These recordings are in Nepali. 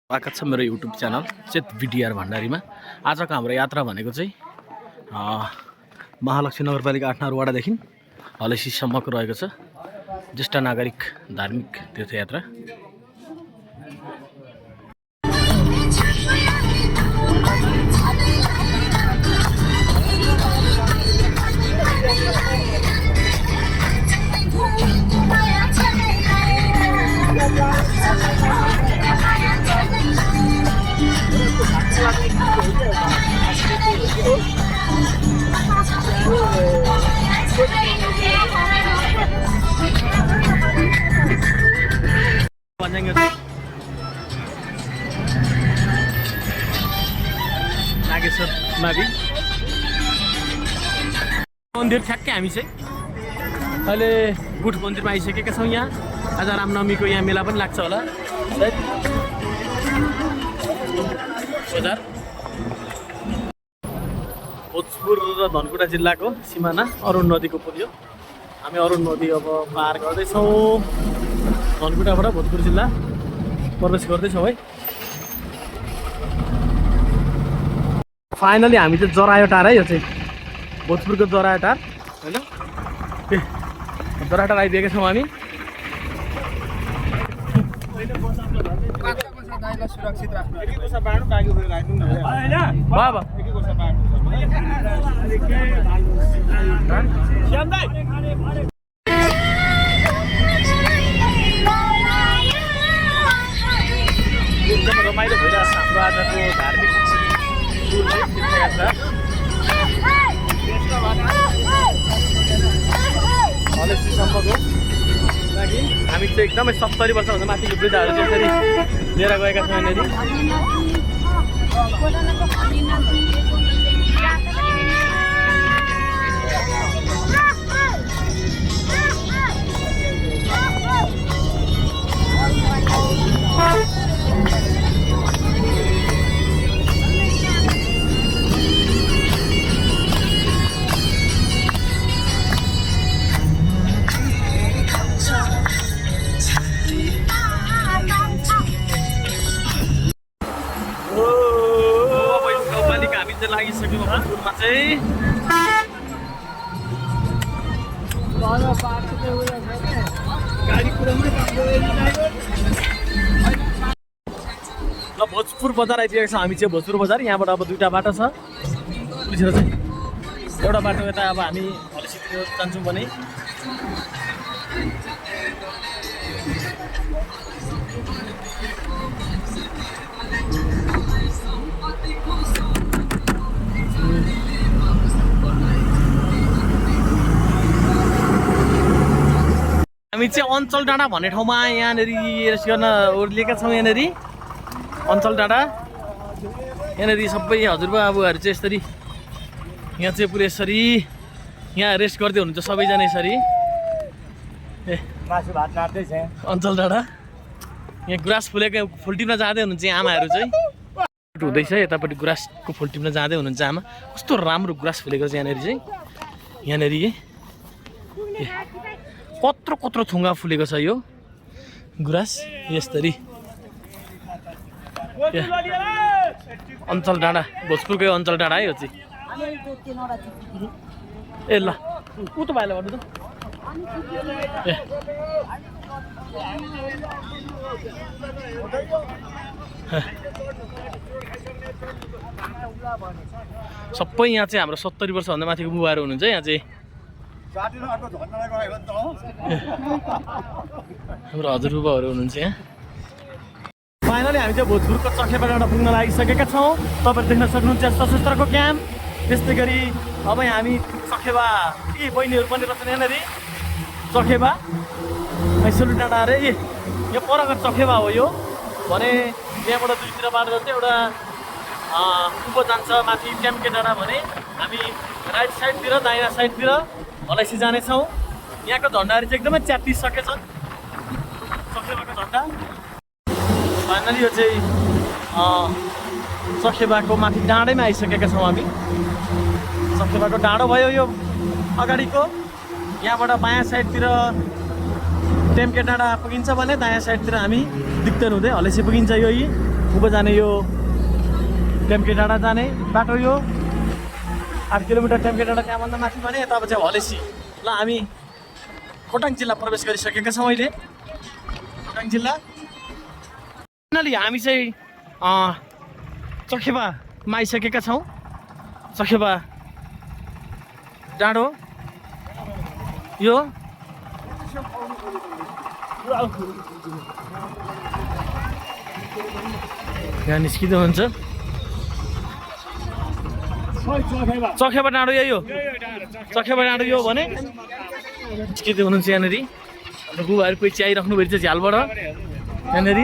स्वागत छ मेरो युट्युब च्यानल चेत भिडिआर भण्डारीमा। आजको हाम्रो यात्रा भनेको चाहिँ महालक्ष्मी नगरपालिका 8 नम्बर वडादेखि हलेसीसम्मको रहेको छ ज्येष्ठ नागरिक धार्मिक तीर्थयात्रा। नागेश्वर मावि मन्दिर ठ्याक्कै हामी चाहिँ अहिले गुठ मन्दिरमा आइसकेका छौँ। यहाँ आज रामनवमीको यहाँ मेला पनि लाग्छ होला। भोजपुर र धनकुटा जिल्लाको सिमाना अरुण नदीको पुग्यो। हामी अरुण नदी अब पार गर्दैछौँ। धनकुटाबाट भोजपुर जिल्ला प्रवेश गर्दैछौँ है। फाइनली हामी चाहिँ जरायो टार है। यो चाहिँ भोजपुरको जरायो टार होइन। जरायो टार आइदिएका छौँ हामी। सुरक्षित राख्नु एकदम रमाइलो भइरहेको छ हाम्रो आजको धार्मिक तीर्थयात्रा। हलेसीसम्मको लागि हामी चाहिँ एकदमै 70 वर्षभन्दा माथिको वृद्धहरू त्यसरी लिएर गएका छौँ यहाँनिर। लागिसक्यो भोजपुरमा चाहिँ। ल भोजपुर बजार आइपुगेको छ हामी चाहिँ। भोजपुर बजार यहाँबाट अब दुईवटा बाटो छ। पुलिसहरू चाहिँ एउटा बाटो यता अब हामी हलेसीतिर जान्छौँ भने हामी चाहिँ अञ्चल डाँडा भन्ने ठाउँमा यहाँनिर रेस्ट गर्न ओर्लिएका छौँ। यहाँनिर अञ्चल डाँडा यहाँनिर सबै हजुरबाबुहरू चाहिँ यसरी यहाँ चाहिँ पुरै यसरी यहाँ रेस्ट गर्दै हुनुहुन्छ सबैजना यसरी। ए मासु भात नाट्दैछ अञ्चल डाँडा यहाँ गुराँस फुलेको फुल टिप्न जाँदै हुनुहुन्छ आमाहरू चाहिँ। हुँदैछ यतापट्टि गुराँसको फुल टिप्न जाँदै हुनुहुन्छ आमा। कस्तो राम्रो गुराँस फुलेको छ यहाँनिर चाहिँ। यहाँनिर कत्रो कत्रो थुङ्गा फुलेको छ यो गुराँस यसरी। अञ्चल डाँडा भोजपुरकै अञ्चल डाँडा है यो चाहिँ। ए ल ऊ त भाइलाई भन्नु त। ए सबै यहाँ चाहिँ हाम्रो 70 वर्षभन्दा माथिको बुबाहरू हुनुहुन्छ यहाँ चाहिँ। हाम्रो हजुरबुबाहरू हुनुहुन्छ यहाँ। फाइनली हामी चाहिँ भोजपुरको चखेबा डाँडा पुग्न लागिसकेका छौँ। तपाईँहरू देख्न सक्नुहुन्छ सशस्त्रको क्याम्प। त्यस्तै गरी अब हामी चखेबा यी बहिनीहरू पनि रहेछन् यहाँनिर। चखेबा मैसुलु डाँडा अरे यो परको चखेबा हो यो भने। यहाँबाट दुईतिर बाटो जान्छ। एउटा उँभो जान्छ माथि ट्याम्के डाँडा भने हामी राइट साइडतिर दाहिना साइडतिर हलेसी जानेछौँ। यहाँको झन्डाहरू चाहिँ एकदमै च्यातिसकेछ चखेबाको झन्डा। फाइनली यो चाहिँ चखेबाको माथि डाँडैमा आइसकेका छौँ हामी। चखेबाको डाँडो भयो यो अगाडिको। यहाँबाट बायाँ साइडतिर टेम्के डाँडा पुगिन्छ भने दायाँ साइडतिर हामी दिक्तेन हुँदै हलेसी पुगिन्छ। यो उँभो जाने यो टेम्के डाँडा जाने बाटो यो 8 किलोमिटर टेम्के डाँडा त्यहाँभन्दा माथि भने तब चाहिँ हलेसी ल हामी खोटाङ जिल्ला प्रवेश गरिसकेका छौँ अहिले खोटाङ जिल्ला फाइनली हामी चाहिँ चखेबामा आइसकेका छौँ चखेबा डाँडो यो यहाँ निस्किँदै हुन्छ चखेबा डाँडो यही हो चखेबा डाँडो यो भने निस्किँदै हुनुहुन्छ यहाँनिर बुबाहरू कोही चियाइराख्नु भएको छ झ्यालबाट यहाँनिर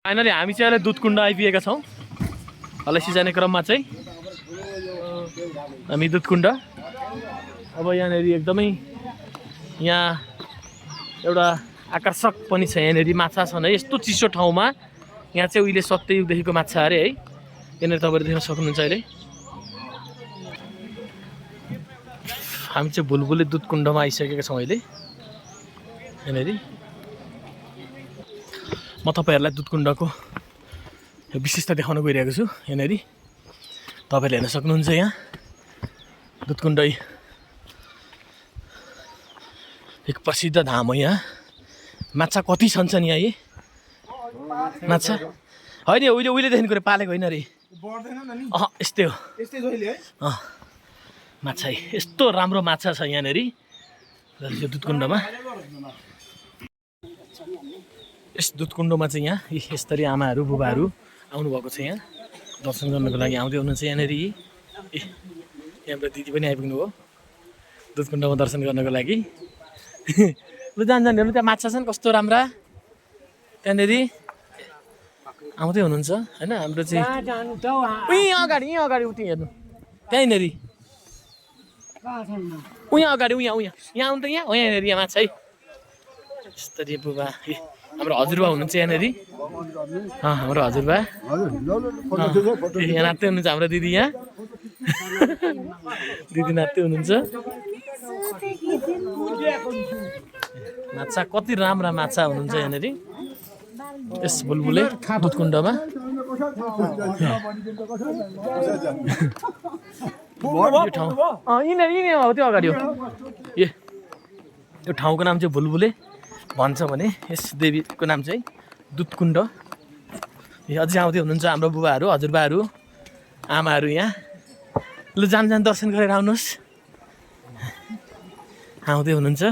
फाइनली हामी चाहिँ अहिले दुधकुण्ड आइपुगेका छौँ हलेसी जाने क्रममा चाहिँ हामी दुधकुण्ड अब यहाँनिर एकदमै यहाँ एउटा आकर्षक पनि छ यहाँनिर माछा छन् है यस्तो चिसो ठाउँमा यहाँ चाहिँ उहिले सत्ययुगदेखिको माछा अरे है यहाँनिर तपाईँहरू देख्न सक्नुहुन्छ अहिले हामी चाहिँ भुलभुले दुधकुण्डमा आइसकेका छौँ अहिले यहाँनिर म तपाईँहरूलाई दुधकुण्डको विशेषता देखाउन गइरहेको छु यहाँनिर तपाईँले हेर्न सक्नुहुन्छ यहाँ दुधकुण्ड एक प्रसिद्ध धाम हो यहाँ माछा कति छन् यहाँ यी माछा होइन उहिलेदेखिको पालेको होइन अरे यस्तै हो माछा यस्तो राम्रो माछा छ यहाँनिर यो दुधकुण्डमा यस दुधकुण्डमा चाहिँ यहाँ यसरी आमाहरू बुबाहरू आउनुभएको छ यहाँ दर्शन गर्नको लागि आउँदै हुनुहुन्छ यहाँनिर यहाँबाट दिदी पनि आइपुग्नु हो दुधकुण्डमा दर्शन गर्नको लागि लु जान हेर्नु त्यहाँ माछा छन् कस्तो राम्रा त्यहाँनिर आउँदै हुनुहुन्छ होइन हाम्रो चाहिँ यहीँ अगाडि उति हेर्नु त्यहीँनिर उहाँ अगाडि यहाँ आउनु त यहाँ हो यहाँनिर यहाँ माछा है यस्तरी बुबा हाम्रो हजुरबा हुनुहुन्छ यहाँनिर हाम्रो हजुरबा यहाँ नाच्दै हुनुहुन्छ हाम्रो दिदी यहाँ दिदी नाच्दै हुनुहुन्छ माछा कति राम्रा माछा हुनुहुन्छ यहाँनिर यस बुलबुले दुधकुण्डमा यो ठाउँ यिनीहरू हो त्यो अगाडि हो यो ठाउँको नाम चाहिँ बुलबुले भन्छ भने यस देवीको नाम चाहिँ दुधकुण्ड अझै आउँदै हुनुहुन्छ हाम्रो बुबाहरू हजुरबाहरू आमाहरू यहाँ लु जान दर्शन गरेर आउनुहोस् आउँदै हुनुहुन्छ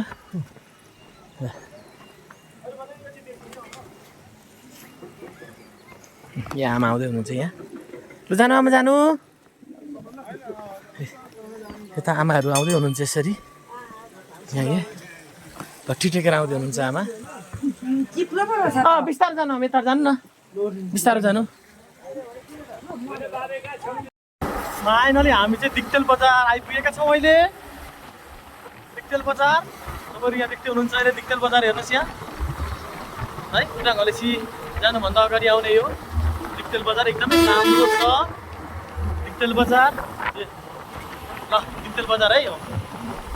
यहाँ आमा आउँदै हुनुहुन्छ यहाँ लु जानु आमा जानु यता आमाहरू आउँदै हुनुहुन्छ यसरी यहाँ भट्टी टेकेर आउँदै हुनुहुन्छ आमा बिस्तारो जानु यता जानु न बिस्तारो जानु फाइनली हामी चाहिँ दिक्तेल बजार आइपुगेका छौँ अहिले दिक्तेल बजार तपाईँहरू यहाँ देख्दै हुनुहुन्छ अहिले दिक्तेल बजार हेर्नुहोस् यहाँ है खोटाङ हलेसी जानुभन्दा अगाडि आउने यो दिक्तेल बजार एकदमै राम्रो छ दिक्तेल बजार ल दिक्तेल बजार है हो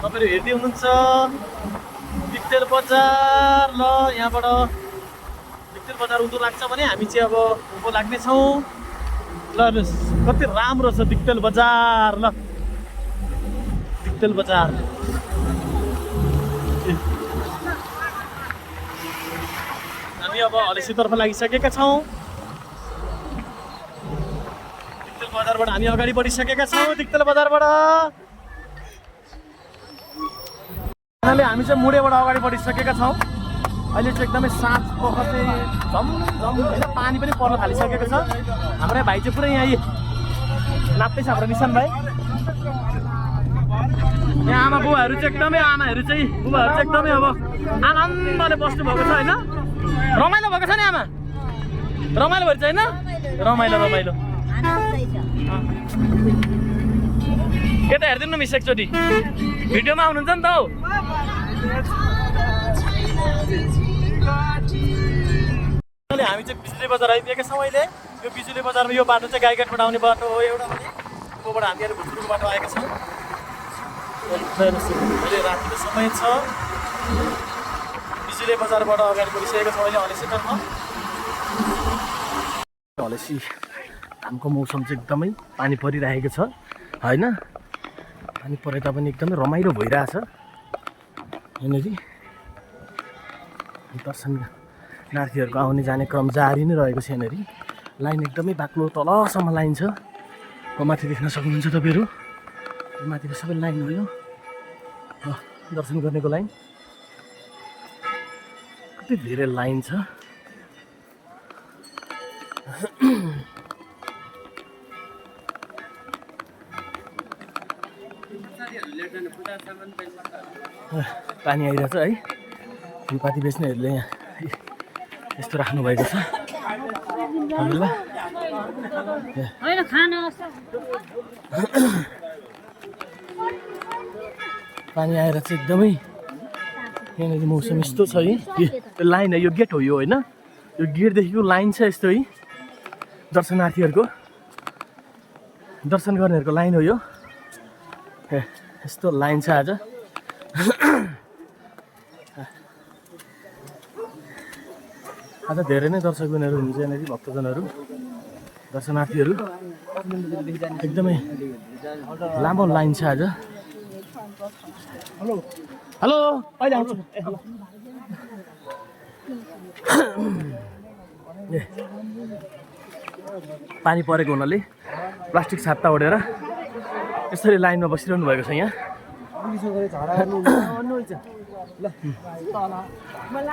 तपाईँहरू हेर्दै हुनुहुन्छ दिक्तेल बजार ल यहाँबाट दिक्तेल बजार उँधो लाग्छ भने हामी चाहिँ अब उँभो लाग्नेछौँ ल कति राम्रो छ दिक्तेल बजार ल दिक्तेल बजार हामी अब हलेसीतर्फ लागिसकेका छौँ दिक्तेल बजारबाट हामी अगाडि बढिसकेका छौँ दिक्तेल बजारबाट हामी चाहिँ मुडेबाट अगाडि बढिसकेका छौँ अहिले चाहिँ एकदमै साँझ पख चाहिँ झम होइन पानी पनि पर्न थालिसकेको छ हाम्रो भाइ चाहिँ पुरै यहाँ नाप्दैछ हाम्रो निशान भाइ यहाँ आमा बुबाहरू चाहिँ एकदमै अब आनन्दले बस्नुभएको छ होइन रमाइलो भएको छ नि आमा रमाइलो भएर चाहिँ होइन रमाइलो यता हेरिदिनु न मिस एकचोटि भिडियोमा आउनुहुन्छ नि त हौ हामी चाहिँ बिजुली बजार आइपुगेका छौँ अहिले यो बिजुली बजारमा यो बाटो चाहिँ गाईघाटबाट आउने बाटो हो एउटा भने ऊबाट हामीहरू भुटुरको बाटो आएका छौँ अहिले रातिको समय छ बिजुली बजारबाट अगाडि बढिसकेको छ अहिले हलेसीतर्फ। हलेसी धामको मौसम चाहिँ एकदमै पानी परिरहेको छ होइन। पानी परे तापनि एकदमै रमाइलो भइरहेछ यहाँनिर। दर्शनार्थीहरूको आउने जाने क्रम जारी नै रहेको छ यहाँनिर। लाइन एकदमै बाक्लो तलसम्म लाइन छ। माथि देख्न सक्नुहुन्छ तपाईँहरू, माथिको सबै लाइन हो यो दर्शन गर्नेको लाइन। कति धेरै लाइन छ। पानी आइरहेछ है। फुलपाती बेच्नेहरूले यहाँ यस्तो राख्नु भएको छ। पानी आएर चाहिँ एकदमै यहाँनिर मौसम यस्तो छ है। यो लाइन है, यो गेट हो यो होइन। यो गेटदेखिको लाइन छ यस्तो है। दर्शनार्थीहरूको दर्शन गर्नेहरूको लाइन हो यो। यस्तो लाइन छ आज। आज धेरै नै दर्शकजनहरू हुन्छ यहाँनिर, भक्तजनहरू दर्शनार्थीहरू एकदमै लामो लाइन छ आज। हेलो अहिले आउँछु। पानी परेको हुनाले प्लास्टिक छाता ओढेर यसरी लाइनमा बसिरहनु भएको छ यहाँ।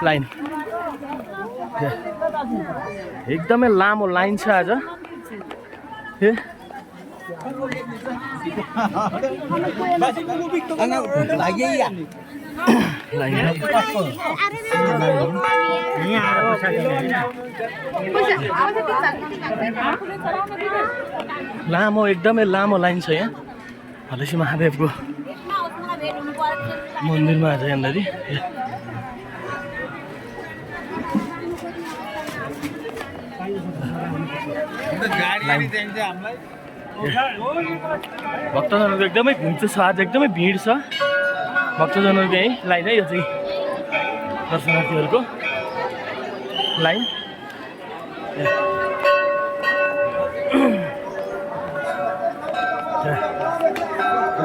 लाइन एकदमै लामो लाइन छ आज। लामो एकदमै लामो लाइन छ यहाँ हलेसी महादेवको मन्दिरमा आज यहाँनिर। भक्तजनहरूको एकदमै भिड छ आज, एकदमै भिड छ भक्तजनहरूको यही लाइन है। यो चाहिँ दर्शनार्थीहरूको लाइन।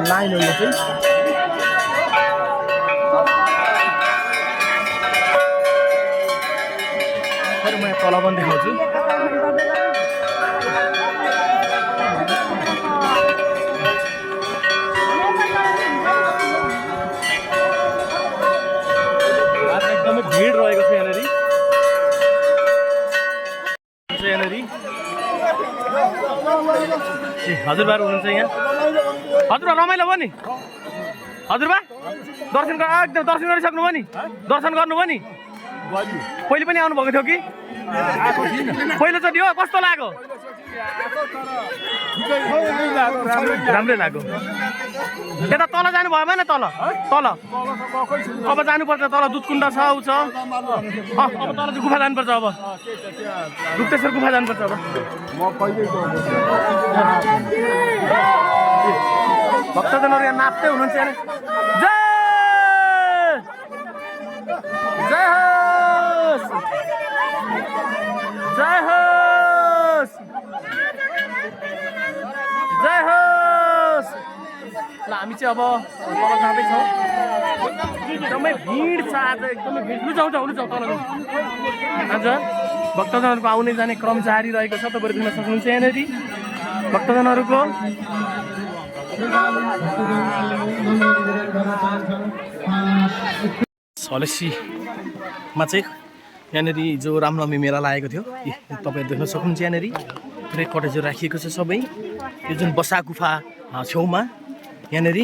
लाइन हो यो चाहिँ। म यहाँ तल पनि देखाउँछु। एकदमै भिड रहेको छ यहाँनिर। हजुरबा हुनुहुन्छ यहाँ। हजुरबा रमाइलो भयो नि? हजुरबा दर्शन एकदम दर्शन गरिसक्नु भयो नि? दर्शन गर्नुभयो नि? पहिले पनि आउनुभएको थियो कि पहिलोचोटि हो? कस्तो लाग्यो? राम्रै लाग्यो। यता तल जानु भयो भएन? तल तल अब जानुपर्छ। तल दुधकुण्ड छ, ऊ छ। अब तल चाहिँ गुफा जानुपर्छ। अब गुप्तेश्वर गुफा जानुपर्छ। अब भक्तजनहरू यहाँ नाच्दै हुनुहुन्छ। जय जय होस्, जय होस्, जय होस्। ल हामी चाहिँ अब तल जाँदैछौँ। एकदमै भिड छ आज, एकदमै भिड। लुजाउँ तल आज भक्तजनहरूको आउने जाने क्रम जारी रहेको छ। तपाईँहरू देख्न सक्नुहुन्छ यहाँनिर भक्तजनहरूको। हलेसीमा चाहिँ यहाँनिर जो रामनवमी मेला लागेको थियो तपाईँहरू देख्न सक्नुहुन्छ। यहाँनिर पुरै कटेजहरू राखिएको छ सबै। यो जुन बसा गुफा छेउमा यहाँनिर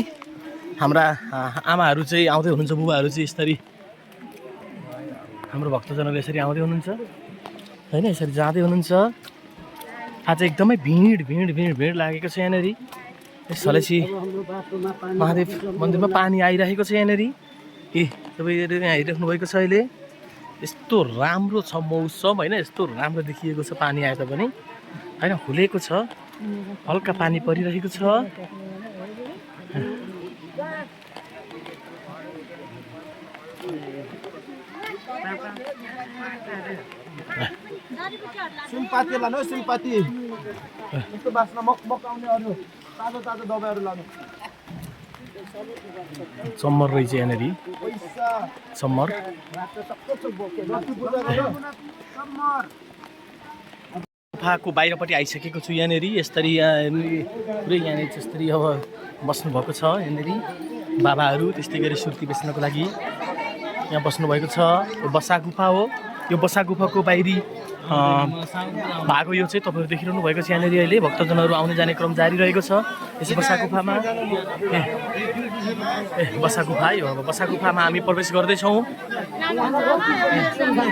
हाम्रा आमाहरू चाहिँ आउँदै हुनुहुन्छ, बुबाहरू चाहिँ यसरी हाम्रो भक्तजनहरू यसरी आउँदै हुनुहुन्छ होइन, यसरी जाँदै हुनुहुन्छ। आज एकदमै भिड भिड भिड भिड लागेको छ यहाँनिर। यस हलेसी महादेव मन्दिरमा पानी आइरहेको छ यहाँनिर। तपाईँहरू यहाँ हेरिराख्नु भएको छ अहिले। यस्तो राम्रो छ मौसम होइन, यस्तो राम्रो देखिएको छ। पानी आए तापनि होइन, खुलेको छ, हल्का पानी परिरहेको छ। सुनपाती लानु सुनपाती यस्तो बास्ना मक आउने अरू तातो तातो दबाईहरू लानु चम्मर रहेछ यहाँनिर पैसा चम्मर गुफाको बाहिरपट्टि आइसकेको छु यहाँनिर यसरी पुरै यहाँनिर यसरी अब बस्नुभएको छ यहाँनिर बाबाहरू त्यस्तै गरी सुर्ती बेच्नको लागि यहाँ बस्नुभएको छ यो बसा गुफा हो यो बसा गुफाको बाहिरी भाग यो चाहिँ तपाईँहरू देखिरहनु भएको छ यहाँनिर अहिले भक्तजनहरू आउने जाने क्रम जारी रहेको छ यस बसा गुफामा बसा गुफा यो अब बसा गुफामा हामी प्रवेश गर्दैछौँ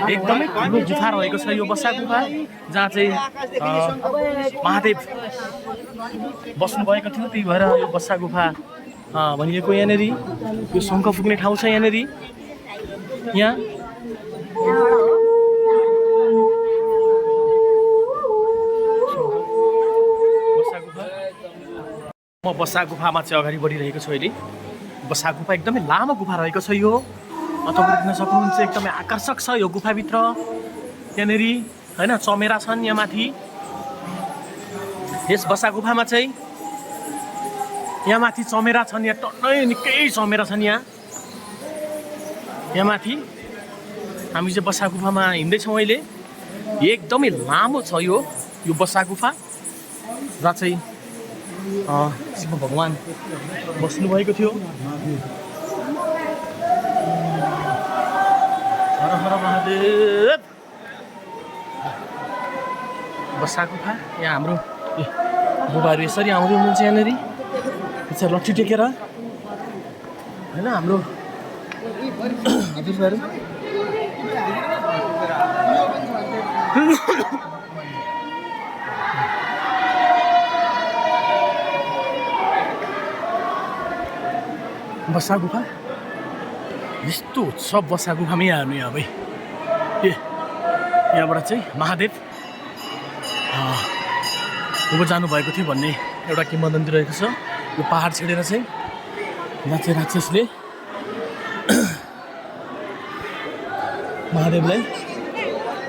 एकदमै ठुलो गुफा रहेको छ यो बसा गुफा जहाँ चाहिँ महादेव बस्नुभएको थियो त्यही भएर यो बसा गुफा भनिएको यहाँनिर यो शङ्ख फुक्ने ठाउँ छ यहाँनिर यहाँ म बसा गुफामा चाहिँ अगाडि बढिरहेको छु अहिले बसा गुफा एकदमै लामो गुफा रहेको छ यो तपाईँले देख्न सक्नुहुन्छ एकदमै आकर्षक छ यो गुफाभित्र त्यहाँनिर होइन चमेरा छन् यहाँ माथि यस बसा गुफामा चाहिँ यहाँ माथि चमेरा छन् यहाँ टन्नै निकै चमेरा छन् यहाँ माथि हामी चाहिँ बसा गुफामा हिँड्दैछौँ अहिले एकदमै लामो छ यो बसा गुफा र चाहिँ शिव भगवान बस्नुभएको थियो हर हर महादेव बसा गुफा यहाँ हाम्रो बुबाहरू यसरी आउँदै हुनुहुन्छ यहाँनिर यसरी लट्ठी टेकेर होइन हाम्रो हजुरबाहरू बसा गुफा यस्तो सब बसा गुफामै हेर्नु यहाँ भाइ यहाँबाट चाहिँ महादेव उँभो जानुभएको थियो भन्ने एउटा किंवदन्ती रहेको छ यो पहाड छेडेर चाहिँ यहाँ चाहिँ राक्षसले महादेवलाई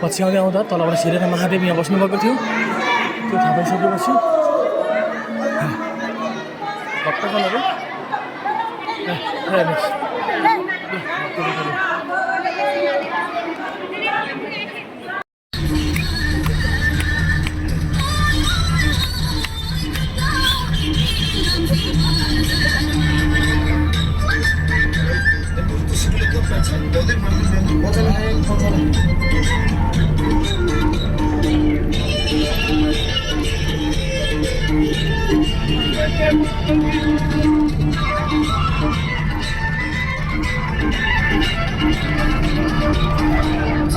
पछ्याउँदै आउँदा तलबाट छिरेर महादेव यहाँ बस्नुभएको थियो त्यो थाहा पाइसकेपछि भक्तजनहरू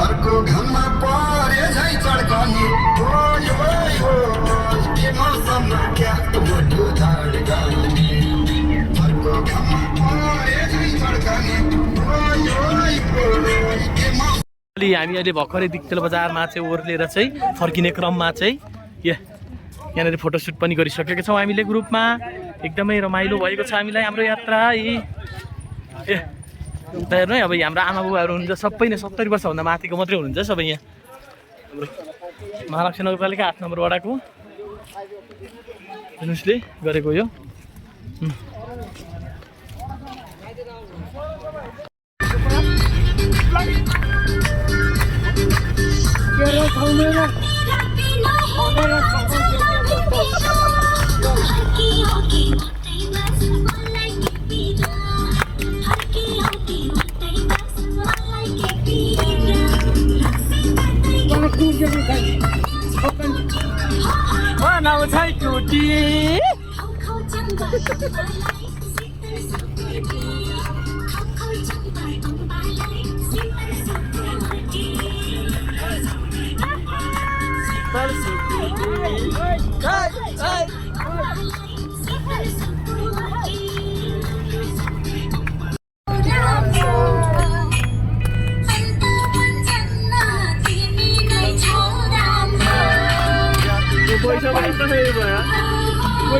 अर्को घाममा परे झै चड्कने के मौसममा क्या बोटो झाड गाउने अर्को घाममा परे झै चड्कने हामी अहिले भर्खरै दिक्तेल बजारमा चाहिँ ओर्लेर चाहिँ फर्किने क्रममा चाहिँ यहाँनिर फोटोसुट पनि गरिसकेका छौँ हामीले ग्रुपमा एकदमै रमाइलो भएको छ हामीलाई हाम्रो यात्रा हेर्नु है अब हाम्रो आमा बुबाहरू हुनुहुन्छ सबै नै 70 वर्षभन्दा माथिको मात्रै हुनुहुन्छ सबै यहाँ हाम्रो महालक्ष्मी नगरपालिका 8 नम्बर वडाको हेर्नुहोस् गरेको यो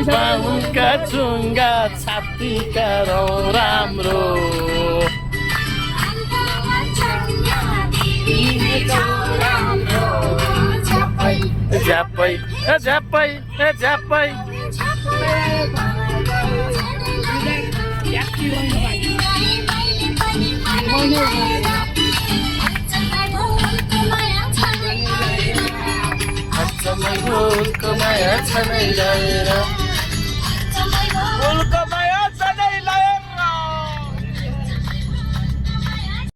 बाहुनका चुङ्गा छातीका रौँ राम्रो झ्याप्पै झ्याप्पै झ्याप्पै माया छ नै गएर